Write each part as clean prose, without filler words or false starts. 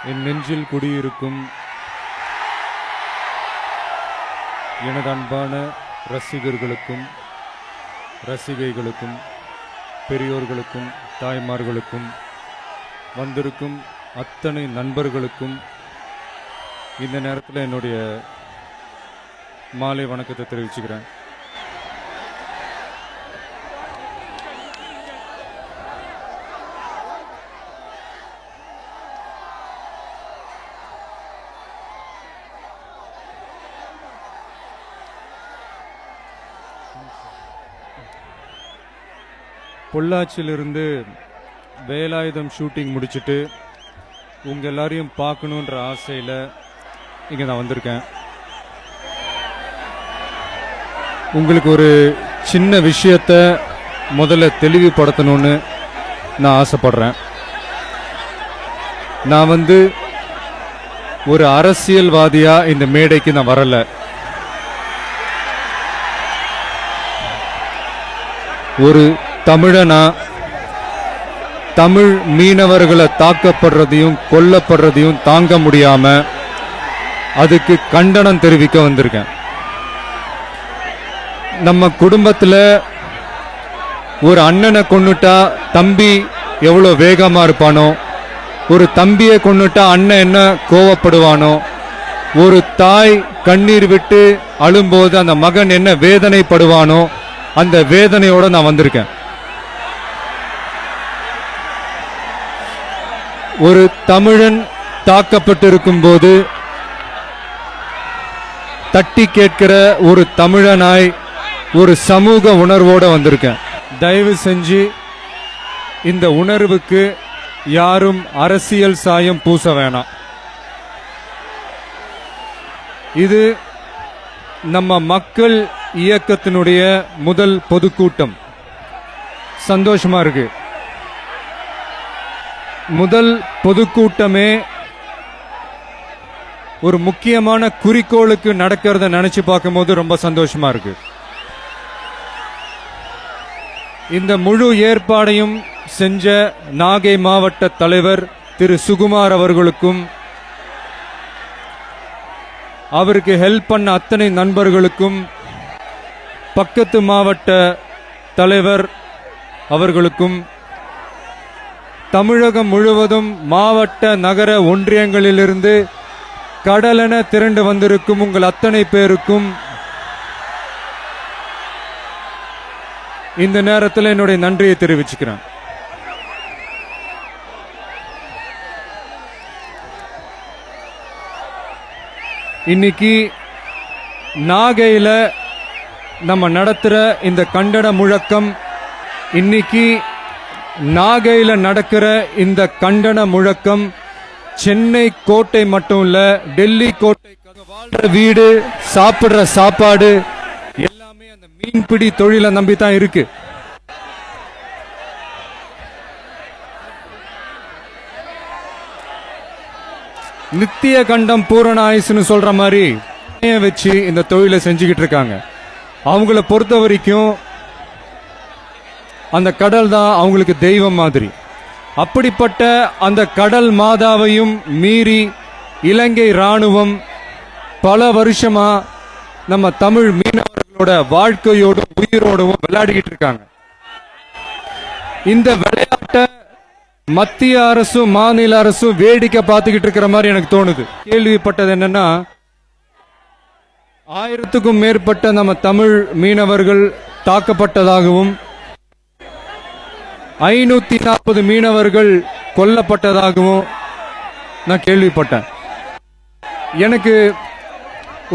என் நெஞ்சில் குடியிருக்கும் எனது அன்பான ரசிகர்களுக்கும் ரசிகைகளுக்கும் பெரியோர்களுக்கும் தாய்மார்களுக்கும் வந்திருக்கும் அத்தனை நண்பர்களுக்கும் இந்த நேரத்தில் என்னுடைய மாலை வணக்கத்தை தெரிவிச்சுக்கிறேன். பொள்ளாச்சியிலிருந்து வேலாயுதம் ஷூட்டிங் முடிச்சுட்டு உங்கள் எல்லாரையும் பார்க்கணுன்ற ஆசையில் இங்கே நான் வந்திருக்கேன். உங்களுக்கு ஒரு சின்ன விஷயத்தை முதல்ல தெளிவுபடுத்தணும்னு நான் ஆசைப்படுறேன். நான் ஒரு அரசியல்வாதியாக இந்த மேடைக்கு நான் வரலை. ஒரு தமிழனா தமிழ் மீனவர்களை தாக்கப்படுறதையும் கொல்லப்படுறதையும் தாங்க முடியாம அதுக்கு கண்டனம் தெரிவிக்க வந்திருக்கேன். நம்ம குடும்பத்துல ஒரு அண்ணனை கொன்னுட்டா தம்பி எவ்வளவு வேகமா இருப்பானோ, ஒரு தம்பியை கொன்னுட்டா அண்ணன் என்ன கோவப்படுவானோ, ஒரு தாய் கண்ணீர் விட்டு அழும்போது அந்த மகன் என்ன வேதனைப்படுவானோ, அந்த வேதனையோட நான் வந்திருக்கேன். ஒரு தமிழன் தாக்கப்பட்டிருக்கும் போது தட்டி கேட்கிற ஒரு தமிழனாய் ஒரு சமூக உணர்வோட வந்திருக்கேன். தயவு செஞ்சு இந்த உணர்வுக்கு யாரும் அரசியல் சாயம் பூச வேணாம். இது நம்ம மக்கள் இயக்கத்தினுடைய முதல் பொதுக்கூட்டம். சந்தோஷமா இருக்கு. முதல் பொதுக்கூட்டமே ஒரு முக்கியமான குறிக்கோளுக்கு நடக்கிறத நினைச்சு பார்க்கும்போது ரொம்ப சந்தோஷமா இருக்கு. இந்த முழு ஏற்பாடையும் செஞ்ச நாகை மாவட்ட தலைவர் திரு சுகுமார் அவர்களுக்கும் அவருக்கு ஹெல்ப் பண்ண அத்தனை நண்பர்களுக்கும் பக்கத்து மாவட்ட தலைவர் அவர்களுக்கும் தமிழகம் முழுவதும் மாவட்ட நகர ஒன்றியங்களிலிருந்து கடலென திரண்டு வந்திருக்கும் உங்கள் அத்தனை பேருக்கும் இந்த நேரத்தில் என்னுடைய நன்றியை தெரிவிச்சுக்கிறேன். இன்னைக்கு நாகையில நம்ம நடத்துற இந்த கண்டன முழக்கம், இன்னைக்கு நாகையில நடக்கிற இந்த கண்டன முழக்கம் சென்னை கோட்டை மட்டும் இல்ல, டெல்லி கோட்டை, வாழ்ற வீடு, சாப்பிடுற சாப்பாடு எல்லாமே அந்த மீன்பிடி தொழிலை நம்பித்தான் இருக்கு. நித்திய கண்டம் பூரண ஆயுசுன்னு சொல்ற மாதிரி வச்சு இந்த தொழிலை செஞ்சுக்கிட்டு இருக்காங்க. அவங்கள பொறுத்த வரைக்கும் அந்த கடல் தான் அவங்களுக்கு தெய்வம் மாதிரி. அப்படிப்பட்ட அந்த கடல் மாதாவையும் மீறி இலங்கை ராணுவம் பல வருஷமா நம்ம தமிழ் மீனவர்களோட வாழ்க்கையோடும் உயிரோடும் விளையாடிக்கிட்டு இருக்காங்க. இந்த விளையாட்டை மத்திய அரசும் மாநில அரசும் வேடிக்கை பார்த்துக்கிட்டு இருக்கிற மாதிரி எனக்கு தோணுது. கேள்விப்பட்டது என்னன்னா, 1000க்கும் மேற்பட்ட நம்ம தமிழ் மீனவர்கள் தாக்கப்பட்டதாகவும் 540 மீனவர்கள் கொல்லப்பட்டதாகவும் நான் கேள்விப்பட்டேன். எனக்கு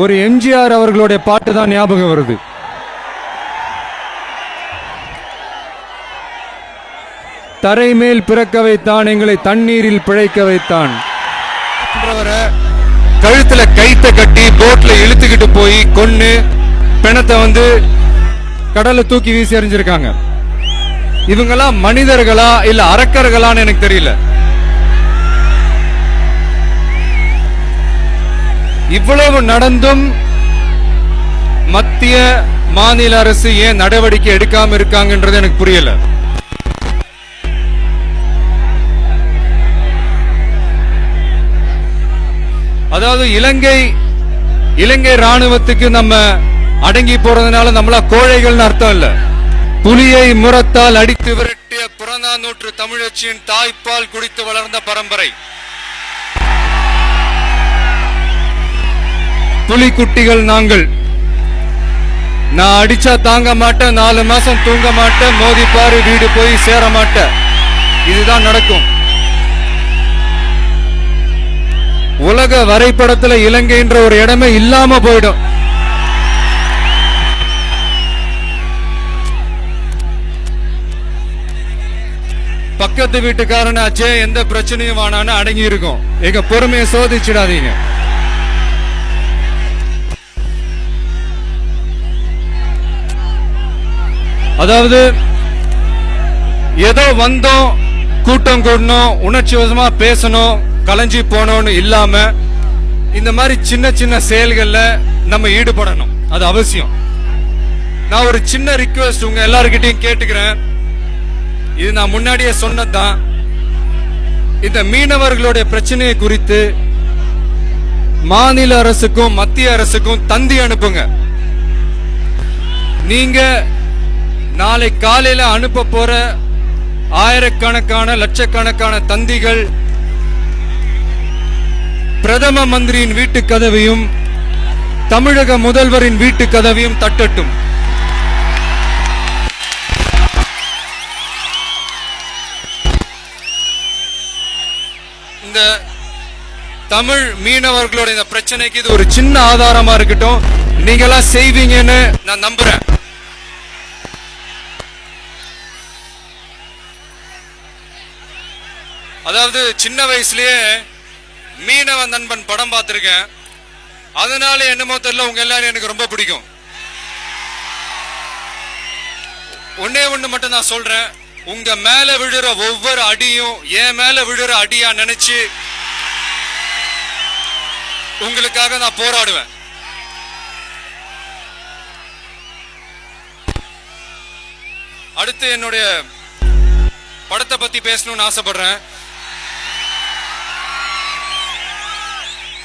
ஒரு எம்ஜிஆர் அவர்களுடைய பாட்டு தான் ஞாபகம் வருது. தரைமேல் பிறக்க வைத்தான், எங்களை தண்ணீரில் பிழைக்க வைத்தான். கழுத்துல கைத்த கட்டி போட்ல இழுத்துக்கிட்டு போய் கொன்னு பிணத்தை கடலை தூக்கி வீசி எறிஞ்சிருக்காங்க. இவங்கெல்லாம் மனிதர்களா இல்ல அரக்கர்களான்னு எனக்கு தெரியல. இவ்வளவு நடந்தும் மத்திய மாநில அரசு ஏன் நடவடிக்கை எடுக்காம இருக்காங்கன்றது எனக்கு புரியல. அதாவது இலங்கை ராணுவத்துக்கு நம்ம அடங்கி போறதுனால நம்மளா கோழைகள்னு அர்த்தம் இல்ல. புலியை முரத்தால் அடித்து விரட்டிய புறநானூற்று தமிழச்சியின் தாய்ப்பால் குடித்து வளர்ந்த பரம்பரை. புலிக்குட்டிகள் நாங்கள். நான் அடிச்சா தாங்க மாட்டேன், 4 மாசம் தூங்க மாட்டேன், மோதிப்பாரு வீடு போய் சேர மாட்டேன். இதுதான் நடக்கும். உலக வரைபடத்துல இலங்கைன்ற ஒரு இடமே இல்லாம போயிடும். பக்கத்து வீட்டுக்காரனாச்சே எந்த பிரச்சனையும் வானான்னு அடங்கி இருக்கும். எங்க பொறுமையை சோதிச்சிடாதீங்க. அதாவது ஏதோ வந்தோம், கூட்டம் கூடணும், உணர்ச்சி வசமா பேசணும், கலைஞ்சி போனோம்னு இல்லாம இந்த மாதிரி சின்ன சின்ன செயல்கள்ல நம்ம ஈடுபடணும். அது அவசியம். நான் ஒரு சின்ன ரிக்வெஸ்ட் உங்க எல்லார்கிட்டையும் கேட்டுக்கிறேன். இது நான் முன்னாடியே சொன்னதுதான். இந்த மீனவர்களுடைய பிரச்சனையை குறித்து மாநில அரசுக்கும் மத்திய அரசுக்கும் தந்தி அனுப்புங்க. நீங்க நாளை காலையில அனுப்ப போற ஆயிரக்கணக்கான லட்சக்கணக்கான தந்திகள் பிரதம மந்திரியின் வீட்டு கதவையும் தமிழக முதல்வரின் வீட்டு கதவையும் தட்டட்டும். இந்த தமிழ் மீனவர்களோட இந்த பிரச்சனைக்கு இது ஒரு சின்ன ஆதாரமா இருக்கட்டும். நீங்களா செய்வீங்கன்னு நான் நம்புறேன். அதாவது சின்ன வயசுலயே மீனவ நண்பன் படம் பார்த்திருக்கேன். அதனால என்னமோ தெரியல உங்க எல்லாரும் எனக்கு ரொம்ப பிடிக்கும். ஒன்னே ஒண்ணு மட்டும் நான் சொல்றேன். உங்க மேல விழுற ஒவ்வொரு அடியும் என் மேல விழுற அடியா நினைச்சு உங்களுக்காக நான் போராடுவேன். அடுத்து என்னுடைய படத்தை பத்தி பேசணும்னு ஆசைப்படுறேன்.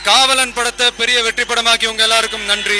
காவலன் படத்தை பெரிய வெற்றி படமாக்கி உங்க எல்லாருக்கும் நன்றி.